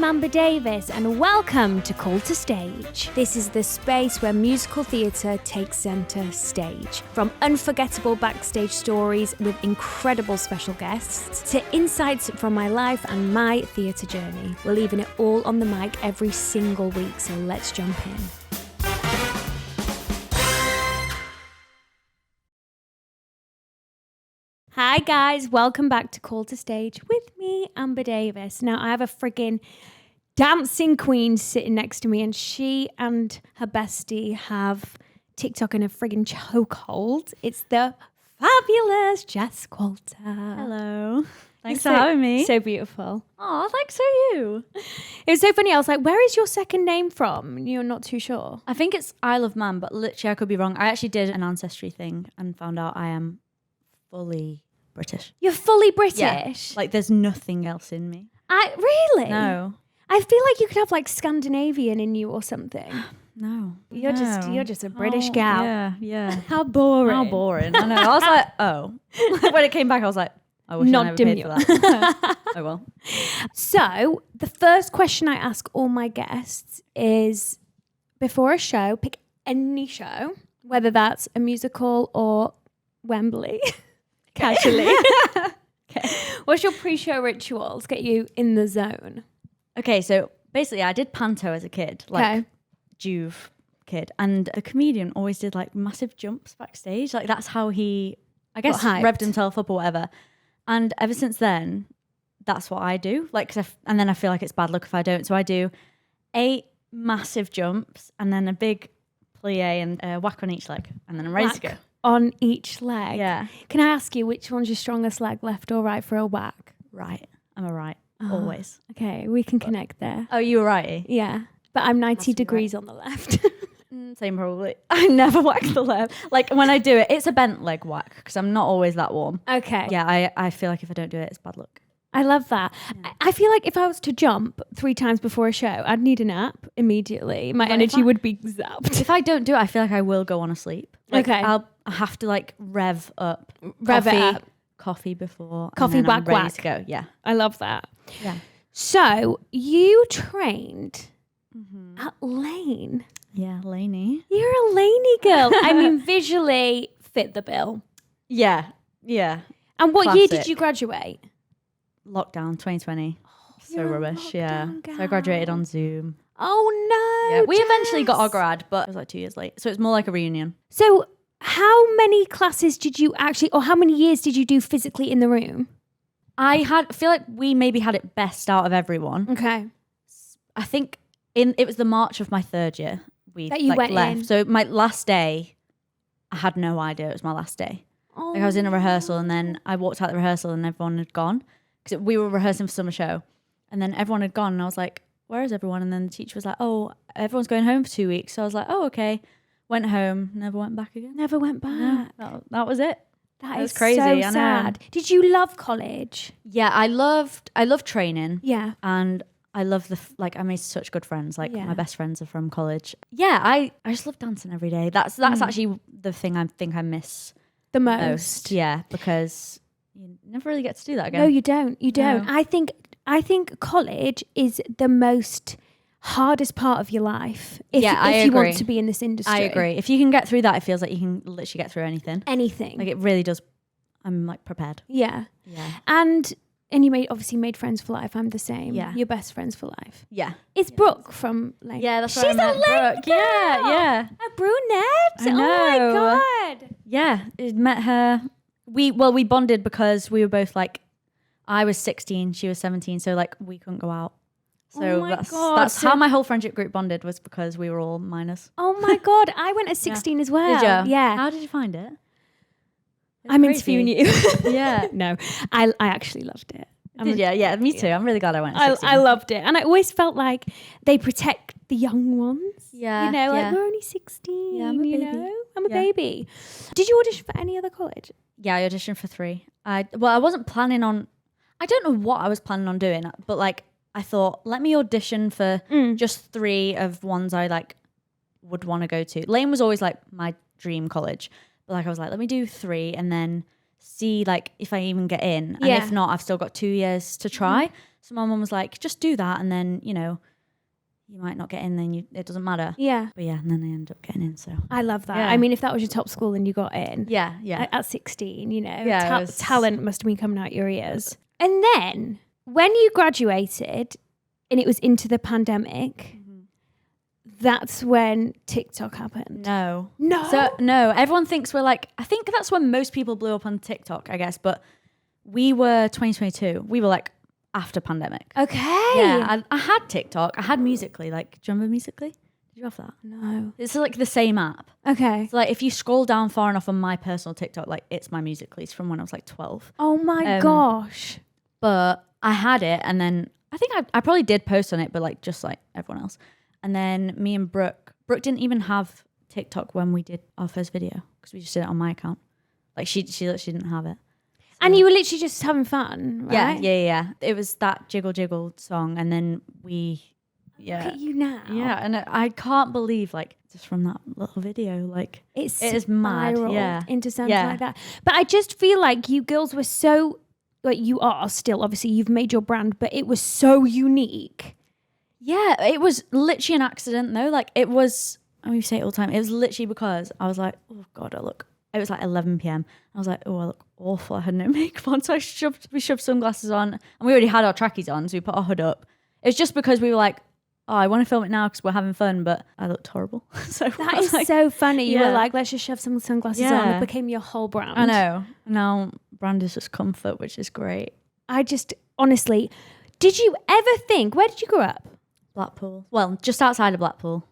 I'm Amber Davis and welcome to Call to Stage. This is the space where musical theatre takes centre stage. From unforgettable backstage stories with incredible special guests to insights from my life and my theatre journey. We're leaving it all on the mic every single week, so let's jump in. Hi guys, welcome back to Call to Stage with me, Amber Davis. Now I have a friggin' dancing queen sitting next to me and she and her bestie have TikTok in a friggin' chokehold. It's the fabulous Jess Qualter. Hello. Thanks for having me. So beautiful. Oh, thanks for you. It was so funny. I was like, where is your second name from? You're not too sure. I think it's Isle of Man, but literally I could be wrong. I actually did an ancestry thing and found out I am fully British. You're fully British? Yeah. Like there's nothing else in me. Really? No. I feel like you could have like Scandinavian in you or something. No. You're just a British gal. Yeah. How boring. How boring. I know. I was like, oh. When it came back, I was like, I wish I never paid for that. Oh well. So the first question I ask all my guests is, before a show, pick any show, whether that's a musical or Wembley. Casually. Okay. What's your pre-show rituals? Get you in the zone. Okay, so basically I did panto as a kid, like Juve kid, and the comedian always did like massive jumps backstage. Like that's how he, I guess, revved himself up or whatever. And ever since then, that's what I do. Like, and then I feel like it's bad luck if I don't. So I do 8 massive jumps and then a big plie and a whack on each leg, and then I'm ready to go. On each leg. Yeah. Can I ask you which one's your strongest leg, left or right for a whack? Right. I'm a right. Always. Okay, we can connect there. Oh, you were righty? Yeah. But I'm 90 degrees on the left. Same probably. I never whack the left. Like when I do it, it's a bent leg whack because I'm not always that warm. Okay. Yeah, I feel like if I don't do it, it's bad luck. I love that. Yeah. I feel like if I was to jump 3 times before a show, I'd need a nap immediately. My energy would be zapped. If I don't do it, I feel like I will go on a sleep. Like, okay. I have to like rev up. Rev it up. Coffee before. Coffee whack ready whack. To go. Yeah. I love that. Yeah. So you trained at Lane. Yeah, Laney. You're a Laney girl. I mean, visually fit the bill. Yeah. Yeah. And what Classic. year did you graduate? Lockdown 2020. So rubbish. Yeah. Gal. So I graduated on Zoom. Oh no. Yeah. We eventually got our grad, but it was like 2 years late. So it's more like a reunion. So how many classes did you actually, or how many years did you do physically in the room? I feel like we maybe had it best out of everyone. Okay. I think it was the March of my 3rd year. We that you went left. in. So my last day, I had no idea it was my last day. Oh. Like I was in a rehearsal and then I walked out the rehearsal and everyone had gone because we were rehearsing for summer show, and then everyone had gone and I was like, where is everyone? And then the teacher was like, oh, everyone's going home for 2 weeks. So I was like, oh, okay. Went home, never went back again. Never went back. No, that was it. That was is crazy. So I know. sad. Did you love college? Yeah, I loved training. Yeah. And I love I made such good friends. Like Yeah. my best friends are from college. Yeah, I just love dancing every day. That's actually the thing I think I miss the most. Yeah, because you never really get to do that again. No, you don't. You don't. No. I think college is the most hardest part of your life. If you want to be in this industry. I agree. If you can get through that, it feels like you can literally get through anything. Anything. Like it really does. I'm like prepared. Yeah. Yeah. And you obviously made friends for life. I'm the same. Yeah. You're best friends for life. Yeah. It's Brooke from Lane. Yeah, that's She's where I met a Lane Brooke. girl. Yeah. A brunette. I know. Oh my God. Yeah. I met her. We bonded because we were both like, I was 16, she was 17, so like we couldn't go out. So that's how my whole friendship group bonded, was because we were all minors. Oh my God. I went at 16 as well. Did you? Yeah. How did you find it? I'm interviewing you. Yeah. No, I actually loved it. Did you? Yeah, me too. I'm really glad I went at 16. I loved it. And I always felt like they protect the young ones. Yeah. You know, like we're only 16. Yeah, I'm a baby. I'm a baby. Did you audition for any other college? Yeah, I auditioned for 3. I wasn't planning on, I don't know what I was planning on doing, but like I thought, let me audition for just 3 of ones I like would want to go to. Lane was always like my dream college, but like I was like, let me do 3 and then see like if I even get in, and if not, I've still got 2 years to try. So my mum was like, just do that, and then you might not get in, then it doesn't matter. Yeah. But yeah, and then I ended up getting in. So I love that. Yeah. I mean, if that was your top school and you got in, yeah. At 16, Yeah, talent must have been coming out your ears. And then when you graduated, and it was into the pandemic. That's when TikTok happened. No. So no, everyone thinks we're like, I think that's when most people blew up on TikTok, I guess. But we were 2022. We were like after pandemic. Okay. Yeah, I had TikTok. I had Musical.ly. Like, do you remember Musical.ly? Did you have that? No. It's like the same app. Okay. So like if you scroll down far enough on my personal TikTok, like it's my Musical.ly. It's from when I was like 12. Oh my gosh. But I had it, and then I think I probably did post on it, but like just like everyone else. And then me and Brooke didn't even have TikTok when we did our first video because we just did it on my account. Like she literally didn't have it. So. And you were literally just having fun, right? Yeah. It was that Jiggle Jiggle song, and then Look at you now. Yeah, and I can't believe like just from that little video, like it is mad. Yeah, into something like that. But I just feel like you girls were so like you are still. Obviously, you've made your brand, but it was so unique. Yeah, it was literally an accident though. Like it was, we say it all the time. It was literally because I was like, oh God, it was like 11 p.m. I was like, oh, I look awful. I had no makeup on. So we shoved sunglasses on, and we already had our trackies on. So we put our hood up. It's just because we were like, oh, I want to film it now because we're having fun, but I looked horrible. So that is like, so funny. You were like, let's just shove some sunglasses on. It became your whole brand. I know. Now brand is just comfort, which is great. I just, honestly, did you ever think, where did you grow up? Blackpool. Well, just outside of Blackpool.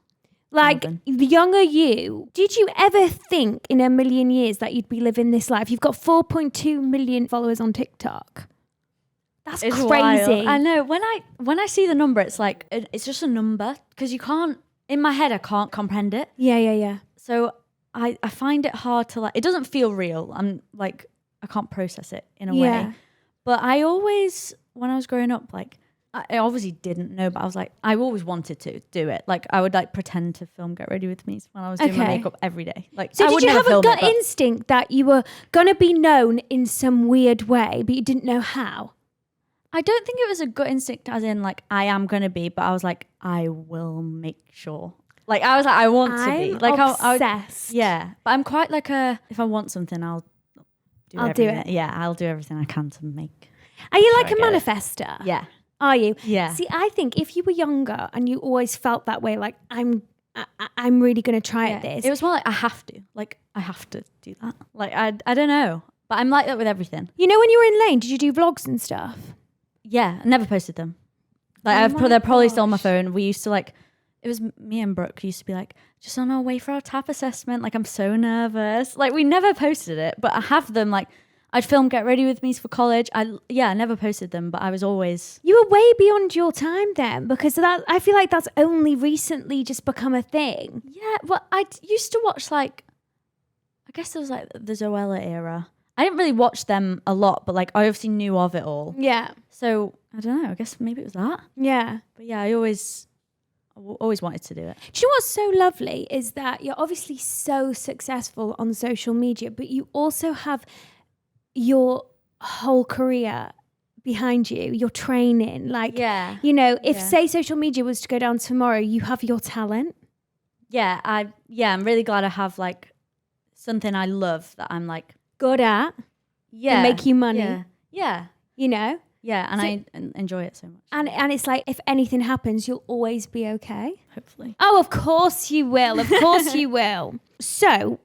Like, the younger you, did you ever think in a million years that you'd be living this life? You've got 4.2 million followers on TikTok. That's crazy. Wild. I know. When I see the number, it's like, it's just a number because you can't, in my head, I can't comprehend it. Yeah. So I find it hard to like, it doesn't feel real. I'm like, I can't process it in a way. But I always, when I was growing up, like, I obviously didn't know, but I was like, I always wanted to do it. Like I would like pretend to film Get Ready With Me when I was doing my makeup every day. Like, so did you have a gut instinct that you were going to be known in some weird way, but you didn't know how? I don't think it was a gut instinct as in like, I am going to be, but I was like, I will make sure. Like I was like, I want to be. Like obsessed. Yeah. But I'm quite like if I want something, I'll do it. Yeah. I'll do everything I can to make. Are you like a manifester? Yeah. Are you? Yeah. See, I think if you were younger and you always felt that way, like I'm really going to try at this. It was more like I have to do that. Like I don't know, but I'm like that with everything. You know, when you were in Lane, did you do vlogs and stuff? Yeah, I never posted them. Like they're probably still on my phone. We used to like, it was me and Brooke used to be like, just on our way for our TAP assessment. Like I'm so nervous. Like we never posted it, but I have them like. I'd film Get Ready With Me for college. I never posted them, but I was always... You were way beyond your time then, because I feel like that's only recently just become a thing. Yeah, well, I used to watch like... I guess there was like the Zoella era. I didn't really watch them a lot, but like I obviously knew of it all. Yeah. So, I don't know, I guess maybe it was that. Yeah. But yeah, I always wanted to do it. Do you know what's so lovely is that you're obviously so successful on social media, but you also have... your whole career behind you, your training, like, if say social media was to go down tomorrow, you have your talent. I'm really glad I have like something I love that I'm like good at. And make you money. Yeah. You know? Yeah, and I enjoy it so much. And it's like, if anything happens, you'll always be okay. Hopefully. Oh, of course you will. Of course you will. So,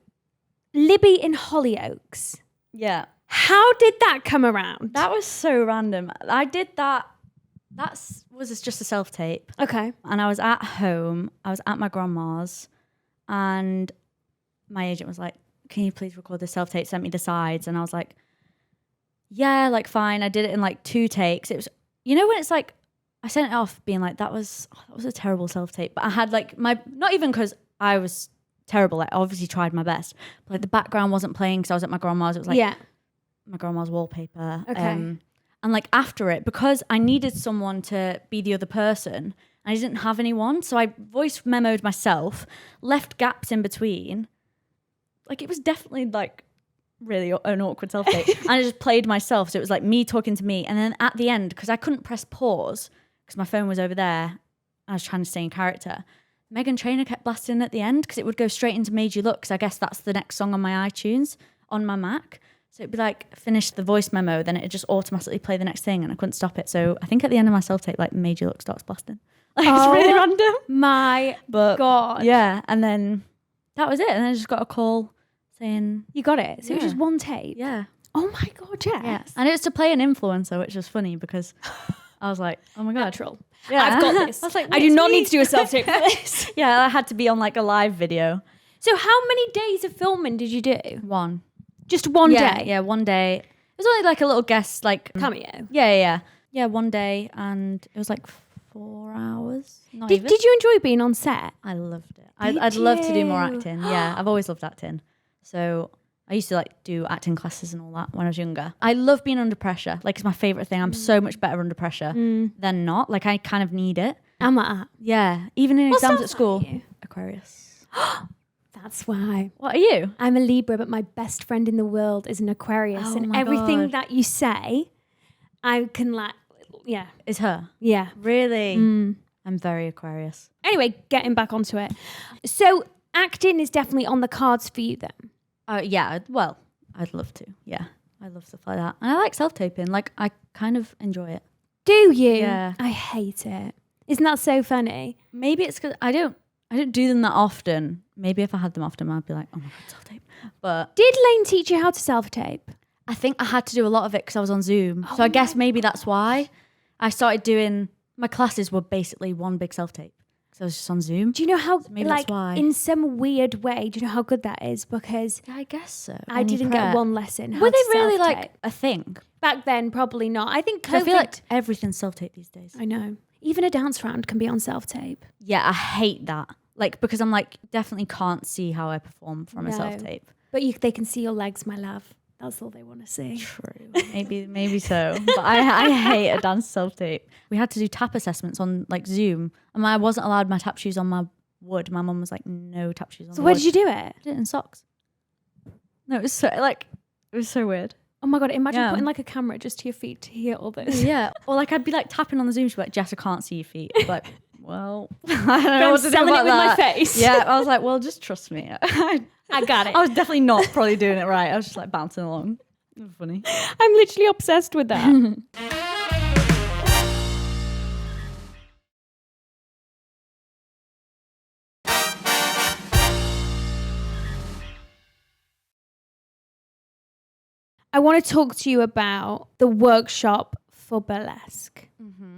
Libby in Hollyoaks. Yeah. How did that come around? That was so random. I did that. That was just a self-tape. Okay. And I was at home. I was at my grandma's. And my agent was like, can you please record this self-tape? Sent me the sides. And I was like, yeah, like fine. I did it in like 2 takes. It was, you know when it's like, I sent it off being like, that was a terrible self-tape. But I had like not even because I was terrible. I obviously tried my best. But like the background wasn't playing because I was at my grandma's. It was like... my grandma's wallpaper. Okay. And like after it, because I needed someone to be the other person, I didn't have anyone. So I voice memoed myself, left gaps in between. Like it was definitely like really an awkward self-tape. And I just played myself. So it was like me talking to me. And then at the end, because I couldn't press pause because my phone was over there, I was trying to stay in character. Meghan Trainor kept blasting at the end because it would go straight into Made You Look, because I guess that's the next song on my iTunes on my Mac. So it'd be like, finish the voice memo, then it'd just automatically play the next thing, and I couldn't stop it. So I think at the end of my self-tape, like Made You Look starts blasting. Like, it's really random. My God. Yeah, and then that was it. And then I just got a call saying... You got it? So it was just one tape? Yeah. Oh my God, Jess. Yeah. And it was to play an influencer, which was funny because I was like, oh my God. Natural. Yeah. I've got this. I was like, I do not need to do a self-tape for this. Yeah, I had to be on like a live video. So how many days of filming did you do? One. Just one day? Yeah, one day. It was only like a little guest, like... Cameo? Yeah. Yeah, one day, and it was like 4 hours. Did you enjoy being on set? I loved it. I'd love to do more acting. Yeah, I've always loved acting. So I used to like do acting classes and all that when I was younger. I love being under pressure. Like, it's my favorite thing. I'm so much better under pressure than not. Like, I kind of need it. I'm like that. Yeah, even in exams at school. You? Aquarius. That's why. What are you? I'm a Libra, but my best friend in the world is an Aquarius. Oh and my everything God. that you say, I can like, yeah. Is her? Yeah. Really? I'm very Aquarius. Anyway, getting back onto it. So acting is definitely on the cards for you then? Yeah, well, I'd love to. Yeah, I love stuff like that. And I like self-taping. Like, I kind of enjoy it. Do you? Yeah. I hate it. Isn't that so funny? Maybe it's because I don't do them that often. Maybe if I had them often, I'd be like, oh my God, self-tape. But Did Lane teach you how to self-tape? I think I had to do a lot of it because I was on Zoom. So I guess maybe that's why I started doing, my classes were basically one big self-tape. So I was just on Zoom. Do you know how, So maybe like, that's why. in some weird way, do you know how good that is? Because Yeah, I guess so. I didn't get one lesson. How Were to they really self-tape. like a thing? Back then, probably not. I think 'Cause I COVID... feel like everything's self-tape these days. I know. Even a dance round can be on self-tape. Yeah, I hate that. Like, because I'm like, definitely can't see how I perform from a No. self-tape. But they can see your legs, my love. That's all they want to see. True. Maybe so. But I hate a dance self-tape. We had to do tap assessments on like Zoom. And I wasn't allowed my tap shoes on my wood. My mum was like, no tap shoes on So the where wood. did you do it? I did it in socks. No, it was so weird. Oh my God, imagine Yeah. putting like a camera just to your feet to hear all this. Yeah. Or like I'd be like tapping on the Zoom. She'd be like, Jess, I can't see your feet. I'd be like, well, I don't know I'm what to do selling about it with that. my face. Yeah. I was like, well, just trust me. I got it. I was definitely not probably doing it right. I was just like bouncing along. It was funny. I'm literally obsessed with that. I want to talk to you about the workshop for Burlesque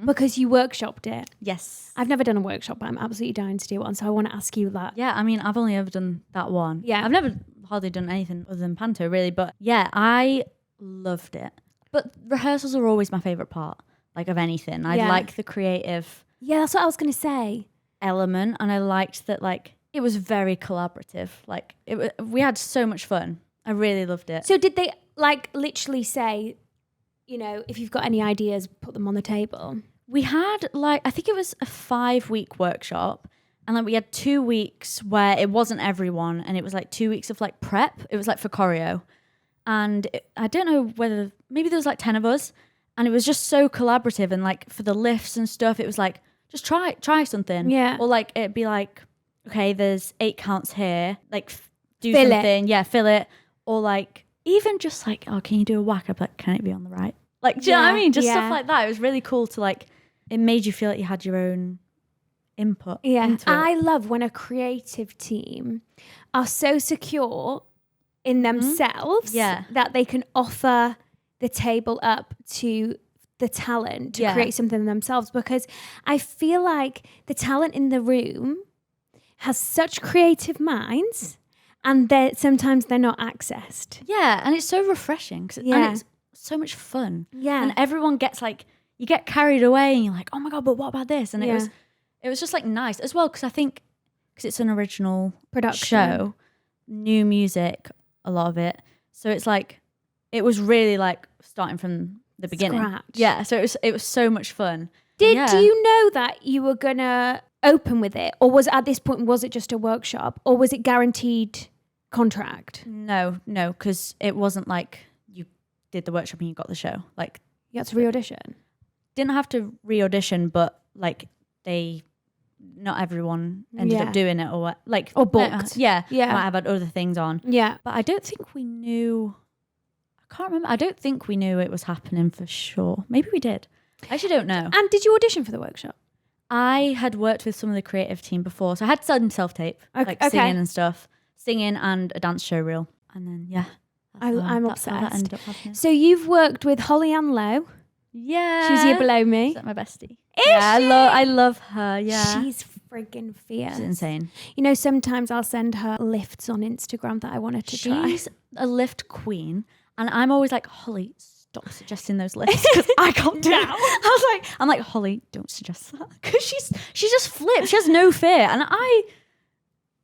because you workshopped it. Yes. I've never done a workshop, but I'm absolutely dying to do one. So I want to ask you that. Yeah, I mean, I've only ever done that one. Yeah. I've never hardly done anything other than panto, really. But yeah, I loved it. But rehearsals are always my favourite part, like, of anything. I like the creative Yeah, that's what I was going to say. element. And I liked that, like, it was very collaborative. Like, we had so much fun. I really loved it. So did they like literally say, you know, if you've got any ideas, put them on the table? We had like, I think it was a 5-week workshop, and then we had 2 weeks where it wasn't everyone, and it was like 2 weeks of like prep. It was like for choreo, and I don't know whether, maybe there was like 10 of us, and it was just so collaborative. And like for the lifts and stuff, it was like, just try something. Yeah. Or like it'd be like, okay, there's 8 counts here, like do Fill it. something. Yeah, fill it. Or like even just like, oh, can you do a whack? I'd be like, can it be on the right? Like, do you know what I mean? Just stuff like that. It was really cool to like, it made you feel like you had your own input. Yeah. into it. I love when a creative team are so secure in themselves that they can offer the table up to the talent to create something themselves, because I feel like the talent in the room has such creative minds, and sometimes they're not accessed. Yeah, and it's so refreshing. And it's so much fun. Yeah. And everyone gets like, you get carried away and you're like, oh my God, but what about this? And it was just like nice as well, because I think, because it's an original Production. show, new music, a lot of it. So it's like, it was really like starting from the beginning. Scratch. Yeah, so it was so much fun. Do you know that you were gonna open with it, or was at this point, was it just a workshop, or was it guaranteed contract? No, because it wasn't like you did the workshop and you got the show. Like you had to re-audition? Didn't have to re-audition, but like not everyone ended up doing it or booked. Might have had other things on. Yeah. But I don't think we knew, I can't remember. I don't think we knew it was happening for sure. Maybe we did. I actually don't know. And did you audition for the workshop? I had worked with some of the creative team before. So I had some self-tape, singing and stuff. Singing and a dance show reel. And then, I'm that's how that obsessed. ended up happening. So you've worked with Holly Ann Lowe. Yeah. She's a year below me. Is that my bestie? I love her. Yeah. She's friggin' fierce. She's insane. You know, sometimes I'll send her lifts on Instagram that I wanted to try. She's a lift queen. And I'm always like, Holly, stop suggesting those lifts because I can't do it. I'm like, Holly, don't suggest that. Because she just flips. She has no fear. And I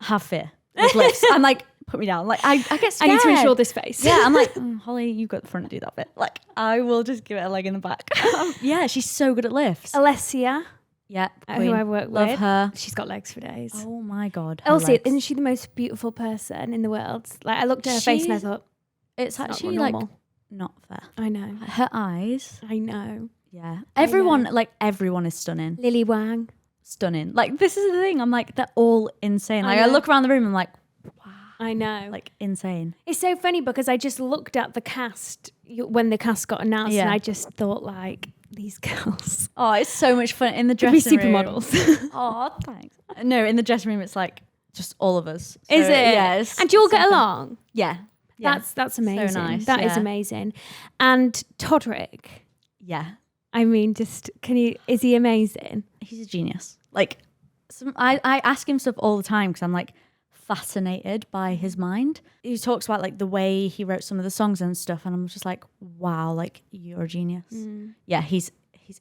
have fear with lifts. I'm like, put me down. Like I get scared. I need to ensure this face. Yeah, I'm like, Holly, you go at the front and do that bit. Like I will just give it a leg in the back. Yeah, she's so good at lifts. Alessia. Yeah, who I work with. Love her. She's got legs for days. Oh my God. Elsie, isn't she the most beautiful person in the world? Like I looked at her face and I thought, it's actually like not fair. I know. Her eyes. I know. Yeah. Everyone is stunning. Lily Wang. Stunning. Like this is the thing. I'm like, they're all insane. Like I look around the room, I'm like, wow. I know. Like insane. It's so funny because I just looked at the cast when the cast got announced and I just thought like, these girls. Oh, it's so much fun in the dressing room. Supermodels. Oh, thanks. No, in the dressing room, it's like just all of us. So, is it? Yes. And do you all get along? Yeah. That's amazing. So nice. That is amazing. And Todrick. Yeah. I mean, is he amazing? He's a genius. Like, I ask him stuff all the time because I'm like fascinated by his mind. He talks about like the way he wrote some of the songs and stuff, and I'm just like, wow, like you're a genius. Yeah, he's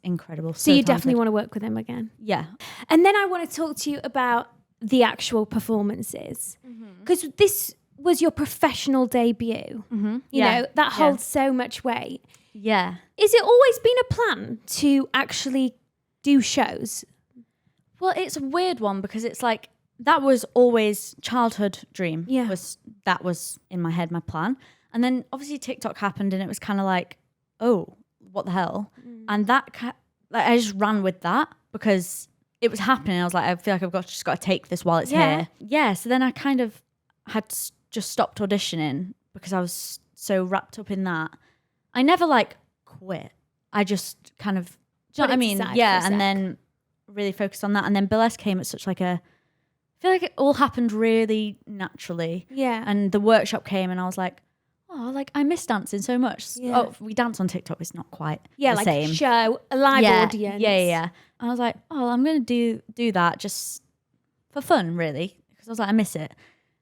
incredible. So you definitely want to work with him again. Yeah. And then I want to talk to you about the actual performances because this was your professional debut. You know, that holds so much weight. Yeah. Is it always been a plan to actually do shows? Well, it's a weird one because it's like that was always childhood dream. Yeah. That was in my head, my plan. And then obviously TikTok happened and it was kind of like, oh, what the hell? And that I just ran with that because it was happening. I was like, I feel like I've just got to take this while it's here. Yeah. So then I kind of had just stopped auditioning because I was so wrapped up in that. I never like quit. I just kind of, do you know what I mean? Yeah. And then really focused on that. And then Burlesque came at such like I feel like it all happened really naturally. Yeah. And the workshop came and I was like, oh, like I miss dancing so much. Yeah. Oh, we dance on TikTok. It's not quite the like same. Show, a live audience. Yeah. And I was like, oh, I'm going to do that just for fun, really. Because I was like, I miss it.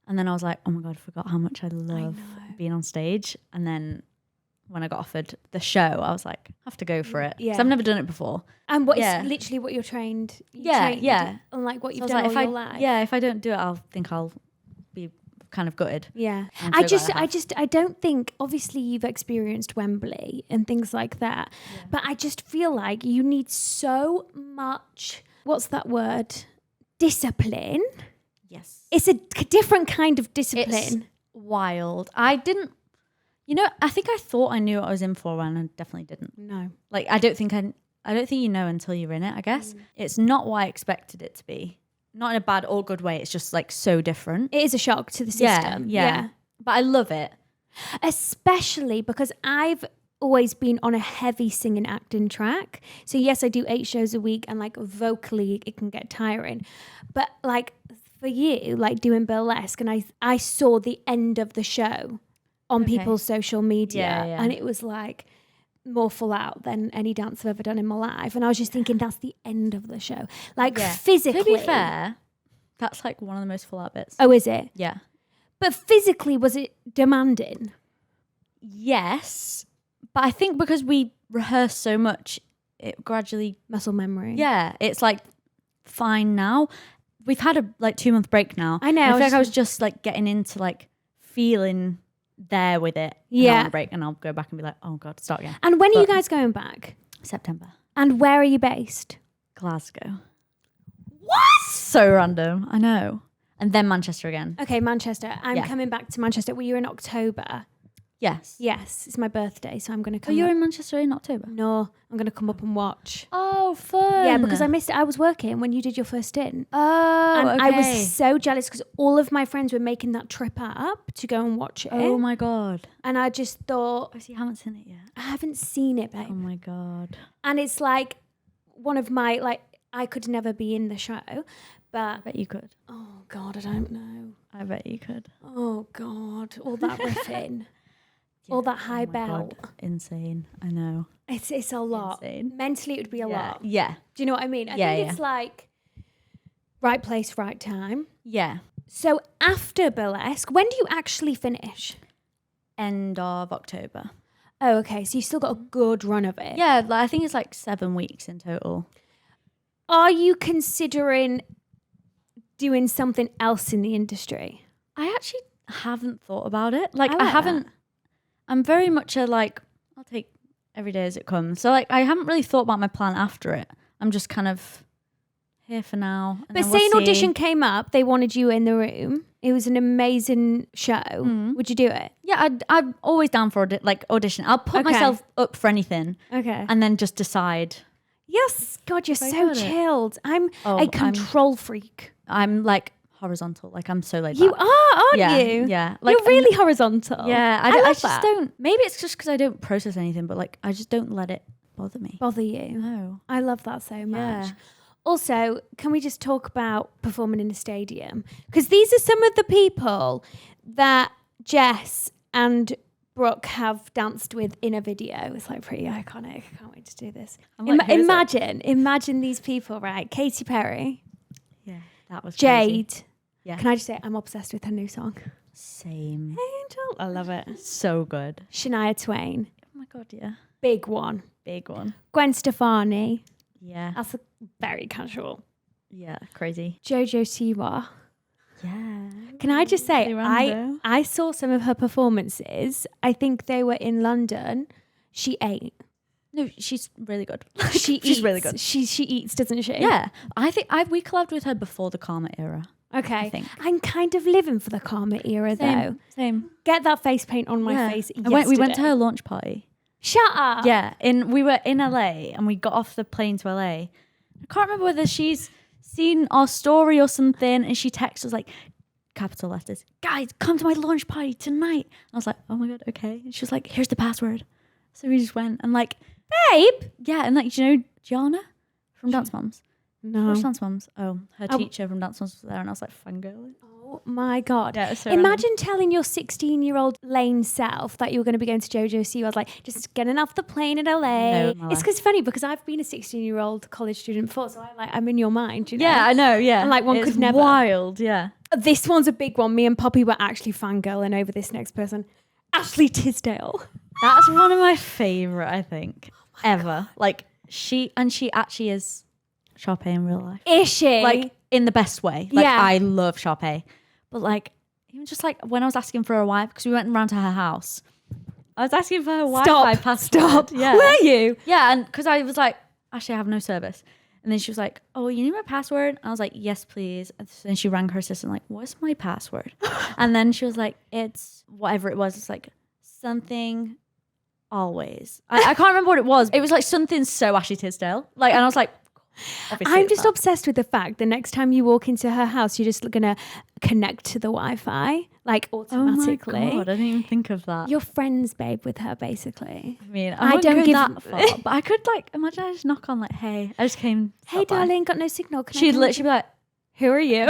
And then I was like, oh my God, I forgot how much I love being on stage. And then when I got offered the show, I was like, I have to go for it. Yeah. Because I've never done it before. And what is literally what you're trained. Yeah. And like what you've done all your life. Yeah, if I don't do it, I'll be kind of gutted. Yeah. I don't think, obviously you've experienced Wembley and things like that, but I just feel like you need so much, what's that word? Discipline. Yes. It's a different kind of discipline. It's wild. I think I thought I knew what I was in for and I definitely didn't. No. Like, I don't think you know until you're in it, I guess. It's not what I expected it to be. Not in a bad or good way. It's just like so different. It is a shock to the system. Yeah. But I love it. Especially because I've always been on a heavy singing acting track. So yes, I do 8 shows a week and like vocally it can get tiring. But like for you, like doing Burlesque, and I saw the end of the show on people's social media and it was like more full out than any dance I've ever done in my life. And I was just thinking that's the end of the show. Like physically. To be fair, that's like one of the most full out bits. Oh, is it? Yeah. But physically, was it demanding? Yes. But I think because we rehearse so much, it gradually... Muscle memory. Yeah. It's like fine now. We've had a 2-month break now. I know. I feel like I was just like getting into like feeling there with it. Yeah. On the break, and I'll go back and be like, oh God, start again. And when are you guys going back? September. And where are you based? Glasgow. What? So random. I know. and then Manchester again. Okay, Manchester. I'm coming back to Manchester. Were you in October? Yes. Yes, it's my birthday, so I'm going to come. Were you in Manchester in October? No, I'm going to come up and watch. Oh, fun. Yeah, because I missed it. I was working when you did your first stint. Oh, and okay. I was so jealous because all of my friends were making that trip up to go and watch it. Oh my God. And I just thought... Oh, so you haven't seen it yet? I haven't seen it, babe. Oh my God. And it's like one of my... like, I could never be in the show, but... I bet you could. Oh God, I don't know. I bet you could. Oh God, all that riffing. All that high belt. God. Insane. I know. It's a lot. Insane. Mentally, it would be a lot. Yeah. Do you know what I mean? I think it's like right place, right time. Yeah. So after Burlesque, when do you actually finish? End of October. Oh, okay. So you still got a good run of it. Yeah, I think it's like 7 weeks in total. Are you considering doing something else in the industry? I actually haven't thought about it. Like, I haven't. I'm very much a like, I'll take every day as it comes. So like, I haven't really thought about my plan after it. I'm just kind of here for now. But say an audition came up, they wanted you in the room. It was an amazing show. Would you do it? Yeah, I'm always down for audition. I'll put myself up for anything. Okay. And then just decide. Yes. God, you're so chilled. I'm a control freak. I'm like horizontal. Like I'm so laid back. You are, aren't you? Yeah. Like, you're really horizontal. Yeah. I love just don't. Maybe it's just because I don't process anything, but like I just don't let it bother me. Bother you? No. I love that so much. Yeah. Also, can we just talk about performing in a stadium? Because these are some of the people that Jess and Brooke have danced with in a video. It's like pretty iconic. I can't wait to do this. Like, Imagine these people, right? Katy Perry. Yeah, that was Jade. Crazy. Yeah. Can I just say I'm obsessed with her new song? Same. Angel. I love it. So good. Shania Twain. Oh my God, yeah. Big one. Big one. Gwen Stefani. Yeah. That's very casual. Yeah, crazy. Jojo Siwa. Yeah. Can I just say, I saw some of her performances. I think they were in London. She ate. No, she's really good. She's really good. She eats, doesn't she? Yeah. I think we collabed with her before the Karma era. Okay. I think. I'm kind of living for the Karma era though. Same. Get that face paint on my face. We went to her launch party. Shut up. Yeah. We were in LA and we got off the plane to LA. I can't remember whether she's seen our story or something and she texted us like, capital letters, guys, come to my launch party tonight. I was like, oh my God, okay. And she was like, here's the password. So we just went and like, babe. Yeah, and like, do you know Gianna from Dance Moms? No. What's Dance Moms? Oh, her teacher from Dance Moms was there and I was like, fangirling. Oh my God. Yeah, so imagine telling your 16-year-old lane self that you were going to be going to Jojo Siwa. I was like, just getting off the plane in LA. No, it's because funny because I've been a 16-year-old college student before, so I'm in your mind, you know? Yeah, I know, yeah. And like one could never. Wild, yeah. This one's a big one. Me and Poppy were actually fangirling over this next person. Ashley Tisdale. That's one of my favourite, I think, ever. God. Like, she actually is Sharpay in real life. Is she? Like, in the best way. Like, I love Sharpay. But, like, even just, like, when I was asking for her Wi-Fi, because we went around to her house, I was asking for her Wi-Fi password. Stop. Yeah. Were you? Yeah, and because I was like, actually, I have no service. And then she was like, oh, you need my password? And I was like, yes, please. And then she rang her assistant, like, what's my password? And then she was like, it's whatever it was. It's like something always. I can't remember what it was. It was like something so Ashley Tisdale. Like, and I was like, I'm just obsessed with the fact the next time you walk into her house, you're just going to connect to the Wi-Fi, like automatically. Oh my God, I didn't even think of that. You're friends, babe, with her, basically. I mean, I don't go that far, but I could like, imagine I just knock on like, hey, I just came. Hey, darling, got no signal. She'd literally be like, who are you?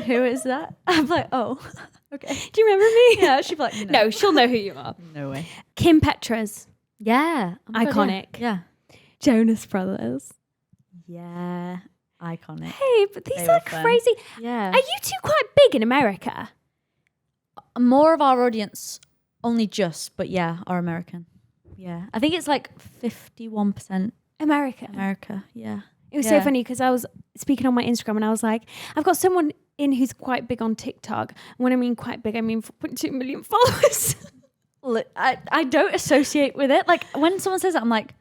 Who is that? I'm like, oh, okay. Do you remember me? Yeah, she'd be like, no, she'll know who you are. No way. Kim Petras. Yeah. Iconic. Yeah. Jonas Brothers. Yeah, iconic. Hey, but these are crazy. Yeah. Are you two quite big in America? More of our audience, only just, but yeah, are American. Yeah. I think it's like 51% America, yeah. It was so funny because I was speaking on my Instagram and I was like, I've got someone in who's quite big on TikTok. And when I mean quite big, I mean 4.2 million followers. I don't associate with it. Like when someone says that, I'm like,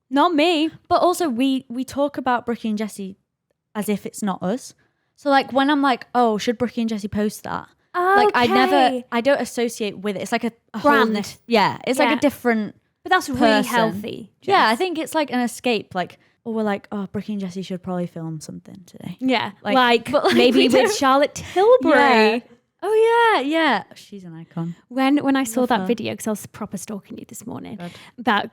not me. But also we talk about Brookie and Jessie as if it's not us. So like when I'm like, oh, should Brookie and Jessie post that? Okay. Like I don't associate with it. It's like a brand. It's like a different. But that's really healthy. Jess. Yeah, I think it's like an escape. Like, or we're like, oh, Brookie and Jessie should probably film something today. Yeah, like maybe with Charlotte Tilbury. Yeah. Oh yeah. She's an icon. When I saw that video, because I was proper stalking you this morning, that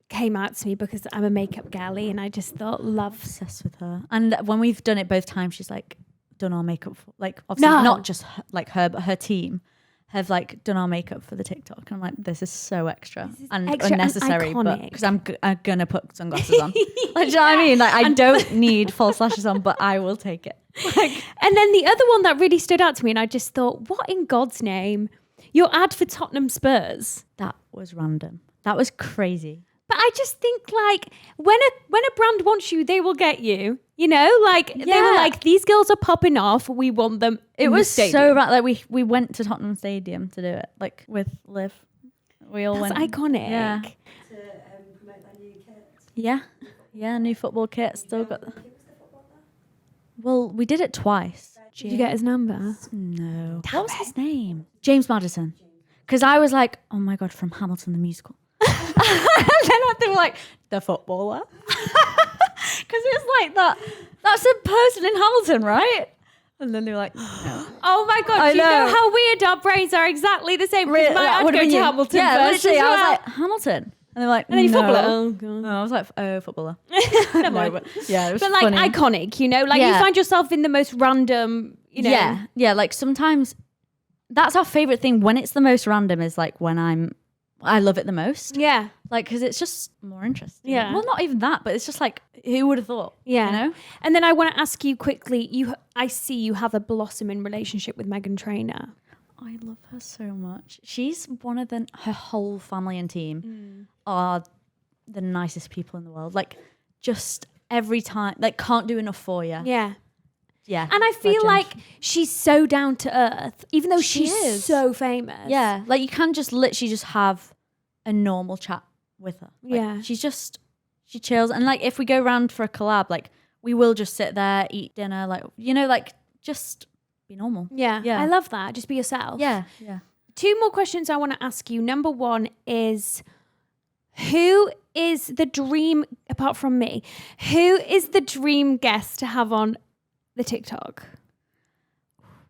came out to me because I'm a makeup girly, and I just thought, obsessed with her. And when we've done it both times, she's like done our makeup for, like obviously not just like her, but her team have like done our makeup for the TikTok. And I'm like, this is so extra and unnecessary, but because I'm gonna put sunglasses on. Like, do you know what I mean? Like, I don't need false lashes on, but I will take it. Like, and then the other one that really stood out to me, and I just thought, what in God's name? Your ad for Tottenham Spurs. That was random. That was crazy. But I just think like when a brand wants you, they will get you. You know, like they were like, these girls are popping off. We want them. It was so rad. Like we went to Tottenham Stadium to do it, like with Liv. We all went. That's iconic. Yeah. To promote that new kit. Yeah, new football kit. Still got. Well, we did it twice. Did you get his number? No. What was his name? James Madison. Because I was like, oh my God, from Hamilton the musical. And then they were like, the footballer. Because it's like that. That's a person in Hamilton, right? And then they were like, no. Oh my God, do you know how weird our brains are exactly the same? Because I'd go to Hamilton first. Literally, I was like, Hamilton. And they're like, and then you footballer. Oh, God. I was like, oh, footballer. No, but yeah, it was but like funny. iconic, you know? Like you find yourself in the most random, you know. Yeah, like sometimes that's our favourite thing when it's the most random is like when I love it the most. Yeah. Like, because it's just more interesting. Yeah. Well, not even that, but it's just like, who would have thought? Yeah. You know? And then I want to ask you quickly, I see you have a blossoming relationship with Meghan Trainor. I love her so much. She's one of her whole family and team are the nicest people in the world. Like, just every time, like, can't do enough for you. Yeah. Yeah. And I feel like she's so down to earth, even though she's so famous. Yeah. Like, you can just literally just have a normal chat with her. Like, she chills. And like, if we go round for a collab, like, we will just sit there, eat dinner, like, you know, like, just be normal. Yeah. I love that. Just be yourself. Yeah. 2 more questions I want to ask you. Number 1 is, who is the dream, apart from me, who is the dream guest to have on the TikTok?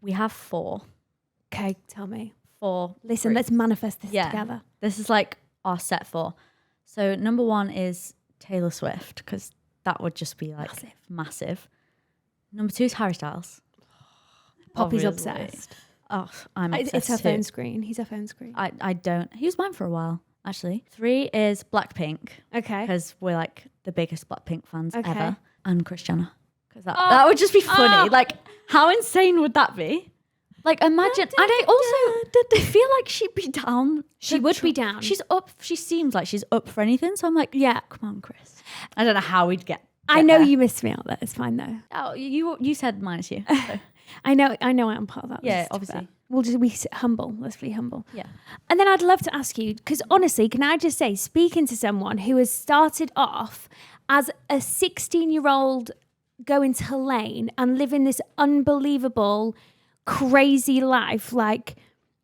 We have 4. Okay, tell me. 4. Listen, let's manifest this together. This is like our set 4. So number 1 is Taylor Swift, because that would just be like massive. Number 2 is Harry Styles. Poppy's obviously. obsessed. Oh, I'm obsessed. It's her too. phone screen. He's her phone screen. I don't. He was mine for a while, actually. 3 is Blackpink. Okay. Because we're like the biggest Blackpink fans ever. And Kris Jenner. Because that would just be funny. Like, how insane would that be? Like, imagine. And I feel like she'd be down. She would be down. She's up. She seems like she's up for anything. So I'm like, yeah, come on, Kris. I don't know how we'd get I know there. you missed me out there. It's fine though. Oh, you said minus you. So. I know I'm part of that. Yeah, list, obviously. We sit humble. Let's be humble. Yeah. And then I'd love to ask you, because honestly, can I just say, speaking to someone who has started off as a 16-year-old going to Lane and living this unbelievable, crazy life, like,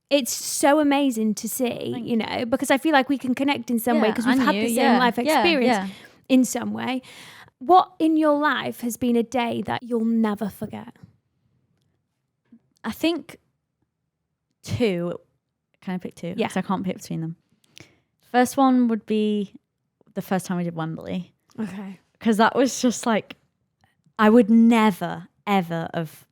it's so amazing to see, you know, because I feel like we can connect in some way because we've had the same life experience in some way. What in your life has been a day that you'll never forget? I think 2. Can I pick 2? Yeah. Because I can't pick between them. First one would be the first time we did Wembley. Okay. Because that was just like, I would never, ever have,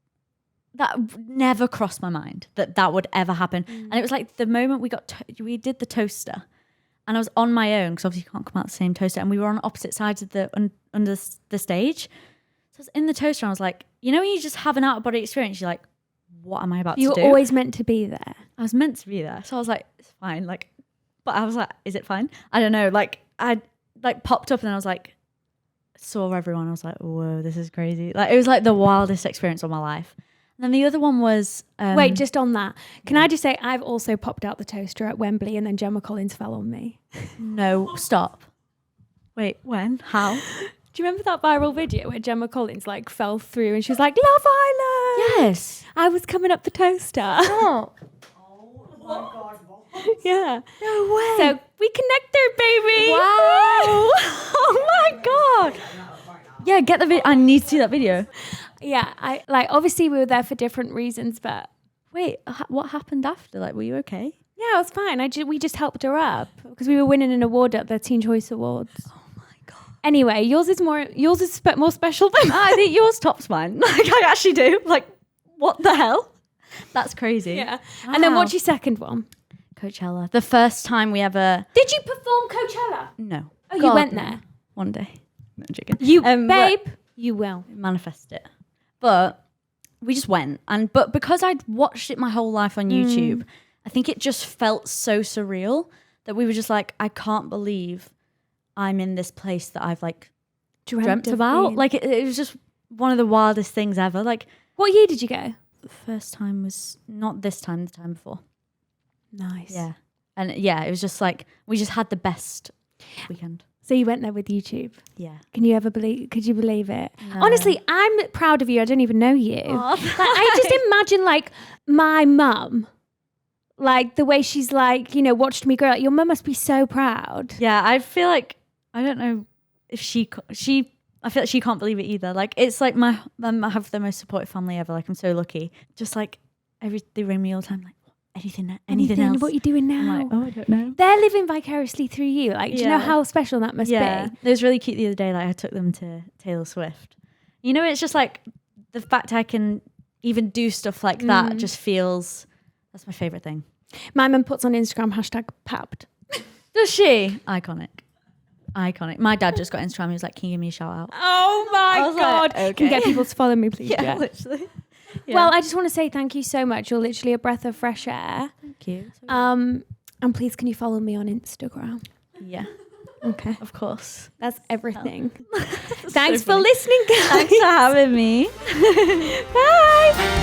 that never crossed my mind that would ever happen. And it was like the moment we did the toaster, and I was on my own because obviously you can't come out the same toaster, and we were on opposite sides of under the stage. So I was in the toaster and I was like, you know when you just have an out-of-body experience, you're like, what am I about to do? You were always meant to be there. I was meant to be there. So I was like, it's fine. Like, but I was like, is it fine? I don't know. Like, I like popped up and I was like, saw everyone. I was like, whoa, this is crazy. Like, it was like the wildest experience of my life. And then the other one was... Wait, just on that. Can I just say, I've also popped out the toaster at Wembley and then Gemma Collins fell on me. No, stop. Wait, when? How? Do you remember that viral video where Gemma Collins like fell through and she was like, Love Island? Yes. I was coming up the toaster. Oh. Oh my God. Yeah. No way. So we connected, baby. Wow. Oh my God. Yeah, get the video. I need to see that video. Yeah, I like obviously we were there for different reasons, but Wait, what happened after? Like, were you okay? yeah, it was fine. We just helped her up because we were winning an award at the Teen Choice Awards. Oh my God. Anyway, yours is more special than mine. I think yours tops mine. Like, I actually do. Like, what the hell? That's crazy. Yeah. And then Wow. what's your second one? Coachella. The first time we ever... Did you perform Coachella? No. Oh, you God, went no. there. One day. No, I'm joking. You, But babe, you will. manifest it. But we just went. But because I'd watched it my whole life on YouTube, I think it just felt so surreal that we were just like, I can't believe I'm in this place that I've like dreamt of about. being. Like it was just one of the wildest things ever. Like What year did you go? the first time was not this time, the time before. Nice. Yeah. And yeah, it was just like, we just had the best weekend. So you went there with YouTube. Yeah. Could you believe it? No. Honestly, I'm proud of you. I don't even know you. Aw, Like, I just imagine like my mum, like the way she's like, watched me grow up. Your mum must be so proud. Yeah, I feel like, I don't know if I feel like she can't believe it either. Like, it's like I have the most supportive family ever. Like, I'm so lucky. Just like, they ring me all the time, like, anything else? What are you doing now? I'm like, oh, I don't know. They're living vicariously through you. Like, do you know how special that must be? It was really cute the other day. Like, I took them to Taylor Swift. It's just like the fact I can even do stuff like that just feels, that's my favorite thing. My mum puts on Instagram #pabbed. Does she? Iconic. My dad just got Instagram. He was like, can you give me a shout out? Oh my I was God. like, okay. Can you get people to follow me, please? Yeah, literally. Yeah. Well, I just want to say thank you so much. You're literally a breath of fresh air. Thank you. And please, can you follow me on Instagram? Yeah, Okay. of course. That's everything. Oh. Thanks So for funny. listening, guys. Thanks for having me. Bye.